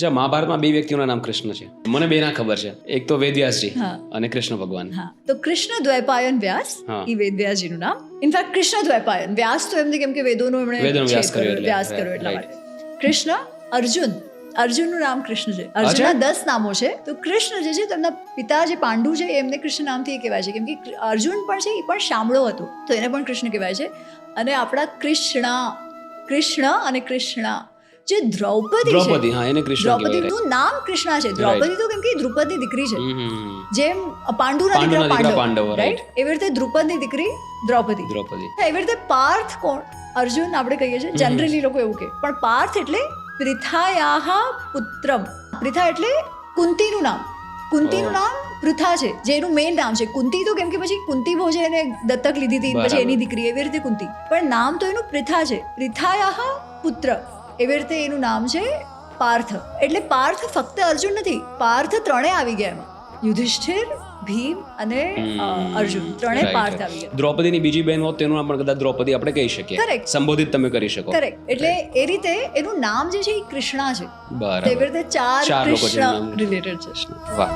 મહાભારતમાં બે વ્યક્તિઓના નામ કૃષ્ણ છે, મને બે ના ખબર છે. એક તો વેદવ્યાસજી અને કૃષ્ણ ભગવાન. હા, તો કૃષ્ણ દ્વૈપાયન વ્યાસ એ વેદવ્યાસજીનું નામ. ઇનફેક્ટ કૃષ્ણ દ્વૈપાયન વ્યાસ તો એમને કેમ કે વેદોનો એમણે વ્યાસ કર્યો એટલા માટે. કૃષ્ણ અર્જુનનું નામ કૃષ્ણ છે. અર્જુનના 10 નામો છે. તો કૃષ્ણ જે છે તેમના પિતા જે પાંડુ છે એમને કૃષ્ણ નામથી કહેવાય છે, કેમ કે અર્જુન પણ છે એ પણ શામળો હતો, તો એને પણ કૃષ્ણ કહેવાય છે. અને આપણા કૃષ્ણ અને કૃષ્ણા જે દ્રૌપદી હા, એને કૃષ્ણ કહેવાય. દ્રૌપદીનું નામ કૃષ્ણા છે. દ્રૌપદી તો કેમ કે દ્રુપદની દીકરી છે, જેમ પાંડુના દીકરા પાંડવ, રાઈટ? એવી રીતે દ્રુપદની દીકરી દ્રૌપદી. એવી રીતે પાર્થ કોણ? અર્જુન આપણે કહીએ છીએ, જનરલી લોકો એવું કહે, પણ પાર્થ એટલે પૃથાયાહ પુત્રમ. પૃથા એટલે કુંતીનું નામ. કુંતીનું નામ પૃથા છે, જે એનું મેઇન નામ છે. કુંતી તો કેમ કે પછી કુંતી ભોજે એને દત્તક લીધી હતી, પછી એની દીકરી, એવી રીતે કુંતી. પણ નામ તો એનું પૃથા છે. પૃથાયાહ પુત્ર, એવી રીતે એનું નામ છે પાર્થ. એટલે પાર્થ ફક્ત અર્જુન નથી, પાર્થ ત્રણે આવી ગયા એમાં. યુધિષ્ઠિર, ભીમ અને અર્જુન ત્રણે પાર્થ આવી ગયા. દ્રૌપદીની બીજી બહેન હોત તેનું નામ પણ કદાચ દ્રૌપદી આપણે કહી શકીએ. કરેક્ટ, સંબોધિત તમે કરી શકો. કરેક્ટ. એટલે એ રીતે એનું નામ જે છે એ કૃષ્ણા છે. બરાબર. એવી રીતે ચાર લોકો છે કૃષ્ણ રિલેટેડ છે. વાહ.